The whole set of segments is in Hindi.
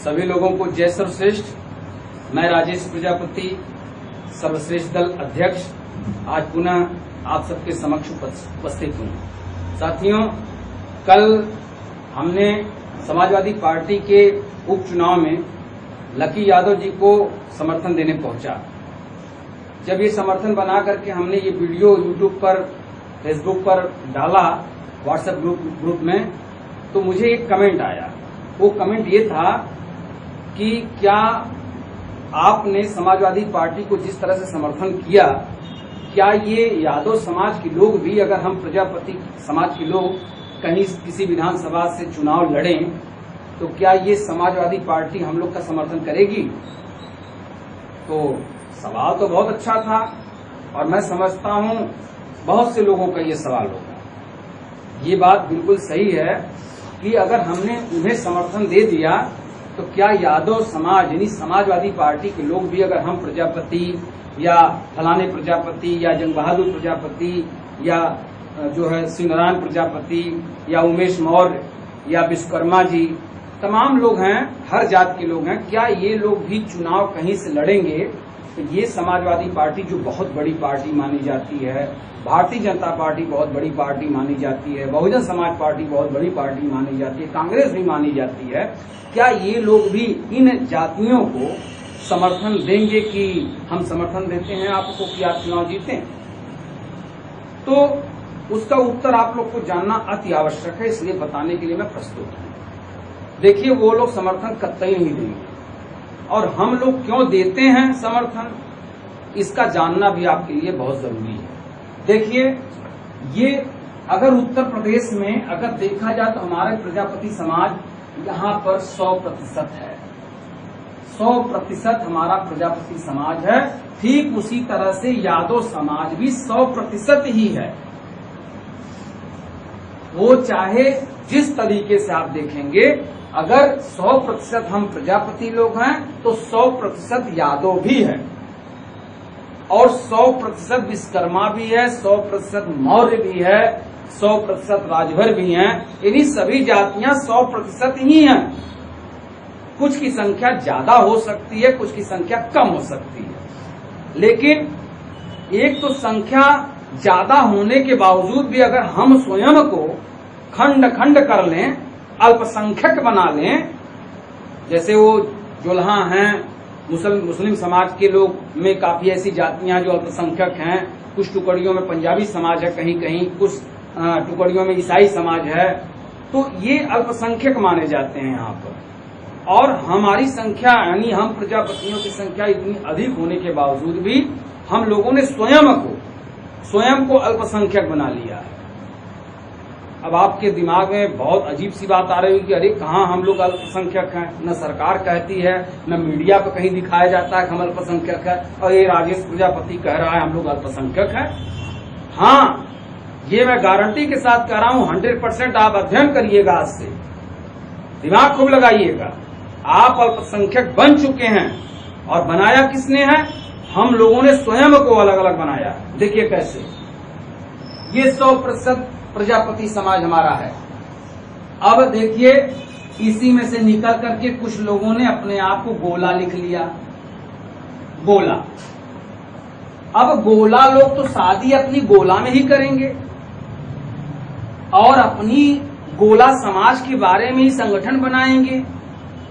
सभी लोगों को जय सर्वश्रेष्ठ। मैं राजेश प्रजापति, सर्वश्रेष्ठ दल अध्यक्ष, आज पुनः आप सबके समक्ष उपस्थित हूँ। साथियों, कल हमने समाजवादी पार्टी के उपचुनाव में लकी यादव जी को समर्थन देने पहुंचा। जब ये समर्थन बना करके हमने ये वीडियो यूट्यूब पर, फेसबुक पर डाला, व्हाट्सएप ग्रुप में, तो मुझे एक कमेंट आया। वो कमेंट ये था कि क्या आपने समाजवादी पार्टी को जिस तरह से समर्थन किया, क्या ये यादव समाज के लोग भी, अगर हम प्रजापति समाज के लोग कहीं किसी विधानसभा से चुनाव लड़ें, तो क्या ये समाजवादी पार्टी हम लोग का समर्थन करेगी? तो सवाल तो बहुत अच्छा था और मैं समझता हूं बहुत से लोगों का ये सवाल होगा। ये बात बिल्कुल सही है कि अगर हमने उन्हें समर्थन दे दिया तो क्या यादव समाज यानी समाजवादी पार्टी के लोग भी, अगर हम प्रजापति या फलाने प्रजापति या जंग बहादुर प्रजापति या जो है शिवनारायण प्रजापति या उमेश मौर्य या विश्वकर्मा जी, तमाम लोग हैं, हर जात के लोग हैं, क्या ये लोग भी चुनाव कहीं से लड़ेंगे? तो ये समाजवादी पार्टी जो बहुत बड़ी पार्टी मानी जाती है, भारतीय जनता पार्टी बहुत बड़ी पार्टी मानी जाती है, बहुजन समाज पार्टी बहुत बड़ी पार्टी मानी जाती है, कांग्रेस भी मानी जाती है, क्या ये लोग भी इन जातियों को समर्थन देंगे कि हम समर्थन देते हैं आपको कि आप चुनाव जीतें? तो उसका उत्तर आप लोग को जानना अति आवश्यक है, इसलिए बताने के लिए मैं प्रस्तुत हूं। देखिए, वो लोग समर्थन कतई नहीं देंगे और हम लोग क्यों देते हैं समर्थन, इसका जानना भी आपके लिए बहुत जरूरी है। देखिए, ये अगर उत्तर प्रदेश में अगर देखा जाए तो हमारे प्रजापति समाज यहाँ पर 100% है। 100% हमारा प्रजापति समाज है। ठीक उसी तरह से यादव समाज भी 100% ही है। वो चाहे जिस तरीके से आप देखेंगे, अगर 100% हम प्रजापति लोग हैं तो 100% यादव भी है और 100% विश्वकर्मा भी है, 100% मौर्य भी है, 100% राजभर भी हैं। इन्हीं सभी जातियां 100% ही हैं। कुछ की संख्या ज्यादा हो सकती है, कुछ की संख्या कम हो सकती है, लेकिन एक तो संख्या ज्यादा होने के बावजूद भी अगर हम स्वयं को खंड खंड कर लें, अल्पसंख्यक बना लें, जैसे वो जोल्हा हैं, मुस्लिम समाज के लोग में काफी ऐसी जातियां जो अल्पसंख्यक हैं, कुछ टुकड़ियों में पंजाबी समाज है, कहीं कहीं कुछ टुकड़ियों में ईसाई समाज है, तो ये अल्पसंख्यक माने जाते हैं यहाँ पर। और हमारी संख्या यानी हम प्रजापतियों की संख्या इतनी अधिक होने के बावजूद भी हम लोगों ने स्वयं को अल्पसंख्यक बना लिया है। अब आपके दिमाग में बहुत अजीब सी बात आ रही है कि अरे कहाँ हम लोग अल्पसंख्यक हैं, न सरकार कहती है, न मीडिया पर कहीं दिखाया जाता है कि हम अल्पसंख्यक है, और ये राजेश प्रजापति कह रहा है हम लोग अल्पसंख्यक हैं। हाँ, ये मैं गारंटी के साथ कह रहा हूं, 100% आप अध्ययन करिएगा, आज से दिमाग खूब लगाइएगा। आप अल्पसंख्यक बन चुके हैं और बनाया किसने है? हम लोगों ने स्वयं को अलग अलग बनाया। देखिए कैसे, ये 100% प्रजापति समाज हमारा है। अब देखिए, इसी में से निकल करके कुछ लोगों ने अपने आप को गोला लिख लिया। गोला, अब गोला लोग तो शादी अपनी गोला में ही करेंगे और अपनी गोला समाज के बारे में ही संगठन बनाएंगे,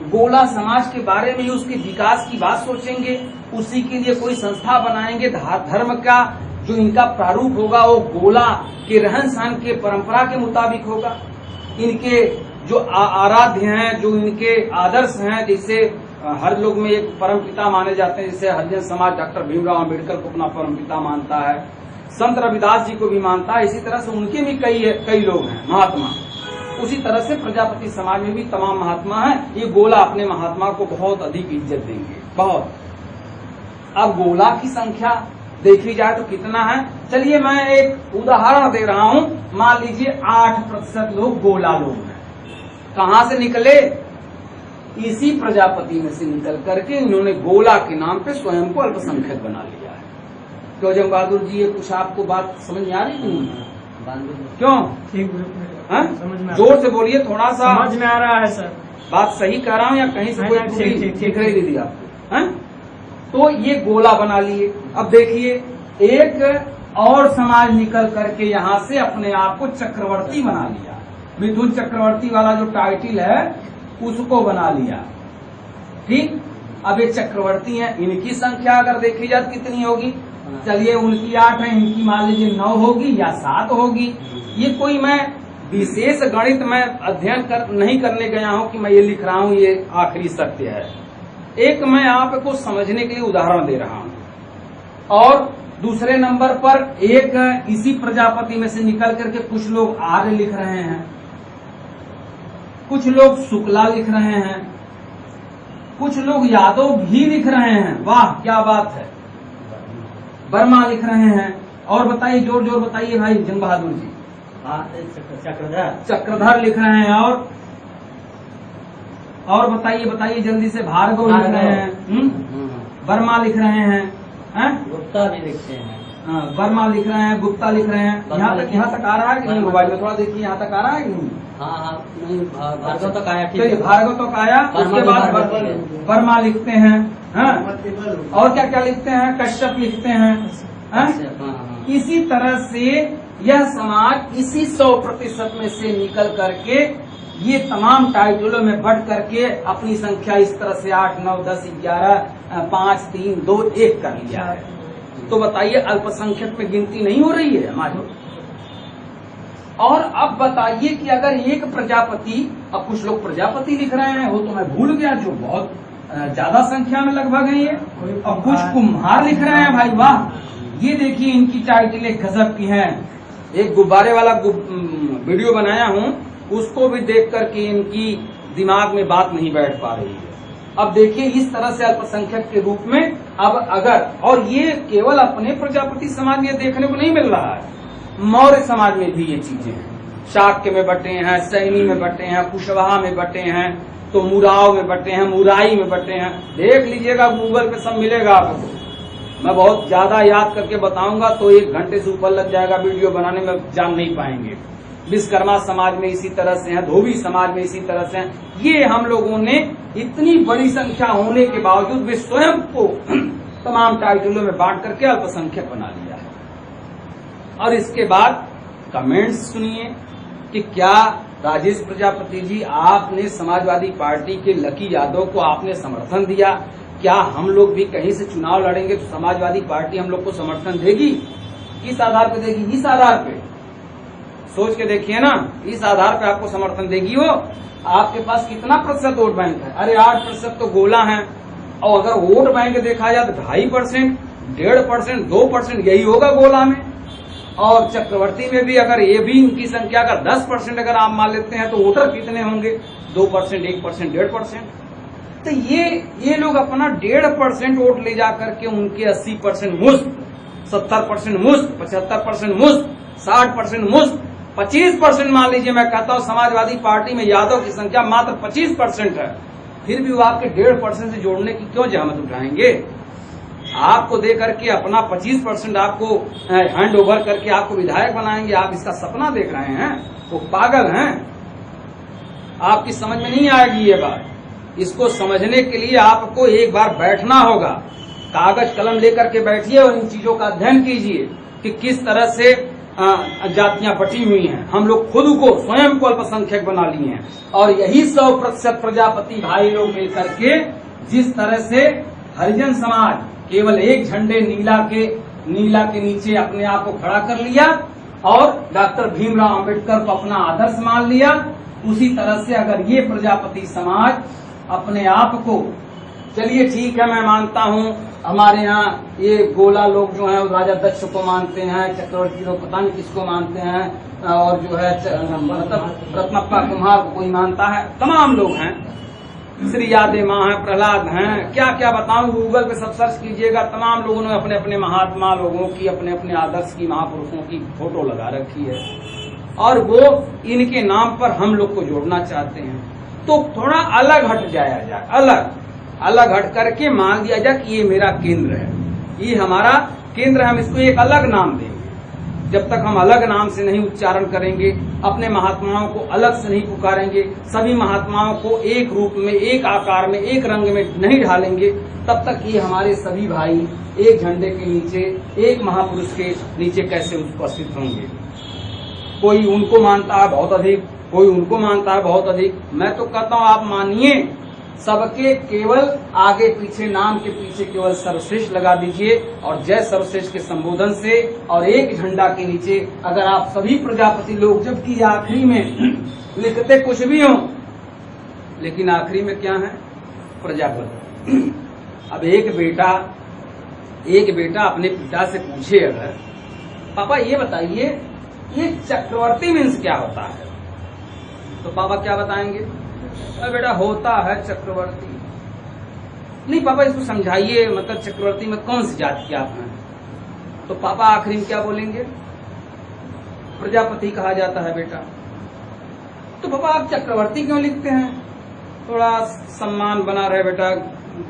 गोला समाज के बारे में ही उसके विकास की बात सोचेंगे, उसी के लिए कोई संस्था बनाएंगे। धर्म का जो इनका प्रारूप होगा वो गोला के रहन सहन के परंपरा के मुताबिक होगा। इनके जो आराध्य हैं, जो इनके आदर्श हैं, जैसे हर लोग में एक परम पिता माने जाते हैं, जैसे हरिजन समाज डॉक्टर भीमराव अम्बेडकर को अपना परम पिता मानता है, संत रविदास जी को भी मानता है, इसी तरह से उनके भी कई लोग हैं महात्मा। उसी तरह से प्रजापति समाज में भी तमाम महात्मा हैं। ये गोला अपने महात्मा को बहुत अधिक इज्जत देंगे, बहुत। अब गोला की संख्या देखी जाए तो कितना है? चलिए मैं एक उदाहरण दे रहा हूं। मान लीजिए 8% लोग गोला लोग हैं। कहां से निकले? इसी प्रजापति में से निकल करके इन्होंने गोला के नाम पे स्वयं को अल्पसंख्यक बना लिया है। क्यों जंग बहादुर जी, ये कुछ आपको बात समझ में आ रही नहीं? क्यों? ठीक, जोर से बोलिए थोड़ा सा। समझ में आ रहा है सर। बात सही कह रहा हूँ या कहीं से कोई ठीक ही दी आपको, हैं? तो ये गोला बना लिए। अब देखिए एक और समाज निकल करके यहाँ से अपने आप को चक्रवर्ती बना लिया, मिथुन चक्रवर्ती वाला जो टाइटल है उसको बना लिया। ठीक, अब ये चक्रवर्ती हैं, इनकी संख्या अगर देखी जाए कितनी होगी, चलिए उनकी 8 है, इनकी मान लीजिए 9 होगी या 7 होगी। ये कोई मैं विशेष गणित में अध्ययन नहीं करने गया हूं कि मैं ये लिख रहा हूं ये आखिरी सत्य है। एक मैं आपको समझने के लिए उदाहरण दे रहा हूं। और दूसरे नंबर पर एक इसी प्रजापति में से निकल करके कुछ लोग आर्य लिख रहे हैं, कुछ लोग शुक्ला लिख रहे हैं, कुछ लोग यादव भी लिख रहे हैं। वाह क्या बात है, वर्मा लिख रहे हैं। और बताइए, जोर जोर बताइए भाई जंग बहादुर जी। चक्रधर लिख रहे हैं। और बताइए जल्दी से, भार्गव लिख रहे हैं, वर्मा लिख रहे हैं, गुप्ता भी लिखते हैं, वर्मा लिख रहे हैं, गुप्ता लिख रहे हैं। यहाँ तक आ रहा है कि नहीं? मोबाइल में थोड़ा देखिए, यहाँ तक आ रहा है कि नहीं? हाँ, नहीं, भार्गव तक आया। ठीक है, भार्गव तक आया। उसके बाद वर्मा लिखते हैं, और क्या क्या लिखते हैं, कश्यप लिखते हैं। इसी तरह से यह समाज इसी 100% में से निकल करके ये तमाम टाइटलों में बढ़ करके अपनी संख्या इस तरह से 8, 9, 10, 11, 5, 3, 2, 1 कर लिया है। तो बताइए अल्पसंख्यक में गिनती नहीं हो रही है हमारी? और अब बताइए कि अगर एक प्रजापति, अब कुछ लोग प्रजापति लिख रहे हैं, वो तो मैं भूल गया, जो बहुत ज्यादा संख्या में लगभग है ये। और कुछ कुम्हार लिख रहे हैं। भाई वाह, ये देखिए इनकी टाइटलें गजब की हैं। एक गुब्बारे वाला वीडियो बनाया हूँ, उसको भी देख करके इनकी दिमाग में बात नहीं बैठ पा रही है। अब देखिए इस तरह से अल्पसंख्यक के रूप में अब अगर, और ये केवल अपने प्रजापति समाज में देखने को नहीं मिल रहा है, मौर्य समाज में भी ये चीजें हैं। शाक्य में बटे हैं, सैनी में बटे हैं, कुशवाहा में बटे हैं, तो मुराव में बटे हैं, मुराई में बटे हैं। देख लीजिएगा, गूगल पे सब मिलेगा आपको। मैं बहुत ज्यादा याद करके बताऊंगा तो 1 घंटे से ऊपर लग जाएगा, वीडियो बनाने में जान नहीं पाएंगे। विश्वकर्मा समाज में इसी तरह से हैं, धोबी समाज में इसी तरह से हैं। ये हम लोगों ने इतनी बड़ी संख्या होने के बावजूद भी स्वयं को तमाम टाइटलों में बांट करके अल्पसंख्यक बना लिया है। और इसके बाद कमेंट्स सुनिए कि क्या राजेश प्रजापति जी, आपने समाजवादी पार्टी के लकी यादव को आपने समर्थन दिया, क्या हम लोग भी कहीं से चुनाव लड़ेंगे तो समाजवादी पार्टी हम लोग को समर्थन देगी? किस आधार पे देगी? इस आधार पे सोच के देखिए ना, इस आधार पे आपको समर्थन देगी वो। आपके पास कितना प्रतिशत वोट बैंक है? अरे 8% तो गोला है। और अगर वोट बैंक देखा जाए तो 2.5%, 1.5%, 2% यही होगा गोला में। और चक्रवर्ती में भी अगर ये भी इनकी संख्या का 10% अगर आप मान लेते हैं तो वोटर कितने होंगे? 2%, 1%, 1.5%। तो ये लोग अपना 1.5% वोट ले जा करके उनके 80% मुफ्त, 70% मुफ्त, 75% मुफ्त, 60% मुफ्त, 25% मान लीजिए। मैं कहता हूं समाजवादी पार्टी में यादव की संख्या मात्र 25% है, फिर भी वो आपके 1.5% से जोड़ने की क्यों जहमत उठाएंगे? आपको दे करके अपना 25% आपको हैंड ओवर करके आपको विधायक बनाएंगे। आप इसका सपना देख रहे हैं? वो पागल हैं। आपकी समझ में नहीं आएगी ये बात। इसको समझने के लिए आपको एक बार बैठना होगा, कागज कलम लेकर के बैठिए और इन चीजों का अध्ययन कीजिए कि किस तरह से जातियां बटी हुई हैं। हम लोग खुद को स्वयं को अल्पसंख्यक बना लिए हैं। और यही 100% प्रजापति भाई लोग मिलकर के जिस तरह से हरिजन समाज केवल एक झंडे नीला के नीचे अपने आप को खड़ा कर लिया और डॉक्टर भीमराव अंबेडकर को अपना आदर्श मान लिया, उसी तरह से अगर ये प्रजापति समाज अपने आप को, चलिए ठीक है मैं मानता हूँ हमारे यहाँ ये गोला लोग जो हैं राजा दक्ष को मानते हैं, चक्रवर्ती लोग पता नहीं किसको मानते हैं, और जो है रत्नप्पा कुम्हार को कोई मानता है, तमाम लोग हैं, श्री यादव माँ है, प्रहलाद हैं, क्या क्या बताऊं, गूगल पे सब सर्च कीजिएगा। तमाम लोगों ने अपने अपने महात्मा लोगों की, अपने अपने आदर्श की, महापुरुषों की फोटो लगा रखी है और वो इनके नाम पर हम लोग को जोड़ना चाहते हैं। तो थोड़ा अलग हट जाया जाए, अलग हट करके मान दिया जाए कि ये मेरा केंद्र है, ये हमारा केंद्र है, हम इसको एक अलग नाम देंगे। जब तक हम अलग नाम से नहीं उच्चारण करेंगे, अपने महात्माओं को अलग से नहीं पुकारेंगे, सभी महात्माओं को एक रूप में, एक आकार में, एक रंग में नहीं ढालेंगे, तब तक ये हमारे सभी भाई एक झंडे के नीचे, एक महापुरुष के नीचे कैसे उपस्थित होंगे। कोई उनको मानता है बहुत अधिक, कोई उनको मानता है बहुत अधिक। मैं तो कहता हूँ आप मानिए, सबके केवल आगे पीछे, नाम के पीछे केवल सर्वश्रेष्ठ लगा दीजिए और जय सर्वश्रेष्ठ के संबोधन से और एक झंडा के नीचे अगर आप सभी प्रजापति लोग, जबकि आखिरी में लिखते कुछ भी हो, लेकिन आखिरी में क्या है? प्रजापति। अब एक बेटा अपने पिता से पूछे अगर, पापा ये बताइए ये चक्रवर्ती मीन्स क्या होता है, तो पापा क्या बताएंगे? अरे बेटा होता है चक्रवर्ती। नहीं पापा इसको समझाइए, मतलब चक्रवर्ती में कौन सी जाति के आप हैं? तो पापा आखिरी में क्या बोलेंगे? प्रजापति कहा जाता है बेटा। तो पापा आप चक्रवर्ती क्यों लिखते हैं? थोड़ा सम्मान बना रहे बेटा,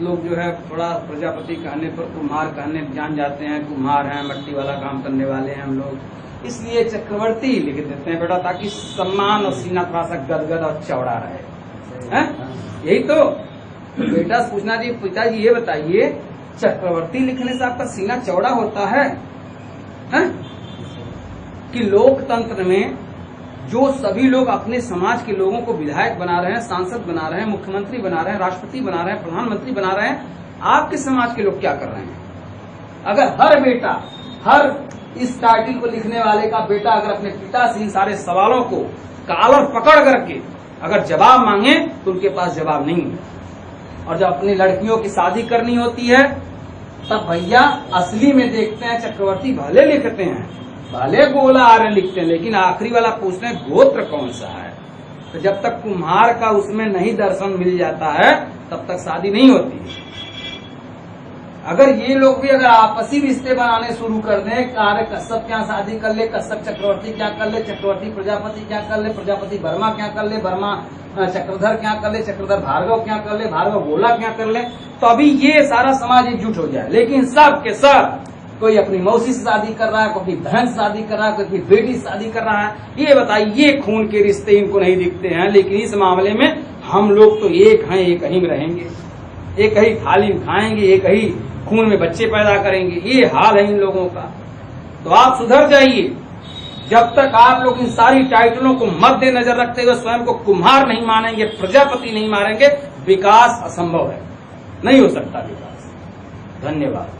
लोग जो है थोड़ा प्रजापति कहने पर कुम्हार कहने जान जाते हैं, कुम्हार हैं, मट्टी वाला काम करने वाले हैं हम लोग, इसलिए चक्रवर्ती लिख देते हैं बेटा, ताकि सम्मान और सीना थोड़ा सा गदगद और चौड़ा रहे। हैं? यही तो बेटा से पूछना जी, पिताजी ये बताइए चक्रवर्ती लिखने से आपका सीना चौड़ा होता है? कि लोकतंत्र में जो सभी लोग अपने समाज के लोगों को विधायक बना रहे हैं, सांसद बना रहे हैं, मुख्यमंत्री बना रहे हैं, राष्ट्रपति बना रहे हैं, प्रधानमंत्री बना रहे हैं, आपके समाज के लोग क्या कर रहे हैं? अगर हर बेटा, हर इस टाइटल को लिखने वाले का बेटा अगर अपने पिता से इन सारे सवालों को कॉलर पकड़ करके अगर जवाब मांगे तो उनके पास जवाब नहीं है। और जब अपनी लड़कियों की शादी करनी होती है तब भैया असली में देखते हैं चक्रवर्ती भले लिखते हैं, भले गोला आर्य लिखते हैं, लेकिन आखिरी वाला पूछते हैं गोत्र कौन सा है। तो जब तक कुम्हार का उसमें नहीं दर्शन मिल जाता है तब तक शादी नहीं होती। अगर ये लोग भी अगर आपसी रिश्ते बनाने शुरू कर दें, अरे कश्यप क्या शादी कर ले, कश्यप चक्रवर्ती क्या कर ले, चक्रवर्ती प्रजापति क्या कर ले, प्रजापति वर्मा क्या कर ले, वर्मा चक्रधर क्या कर ले, चक्रधर भार्गव क्या कर ले, भार्गव गोला क्या कर ले, तो अभी ये सारा समाज एकजुट हो जाए। लेकिन सब के सब कोई अपनी मौसी से शादी कर रहा है, कोई अपनी बहन से शादी कर रहा है, कोई अपनी बेटी से शादी कर रहा है। ये बताइए, ये खून के रिश्ते इनको नहीं दिखते हैं, लेकिन इस मामले में हम लोग तो एक हैं, एक ही में रहेंगे, एक ही थाली में खाएंगे, एक ही खून में बच्चे पैदा करेंगे। ये हाल है इन लोगों का। तो आप सुधर जाइए। जब तक आप लोग इन सारी टाइटलों को मद्देनजर रखते हुए स्वयं को कुम्हार नहीं मानेंगे, प्रजापति नहीं मानेंगे, विकास असंभव है, नहीं हो सकता विकास। धन्यवाद।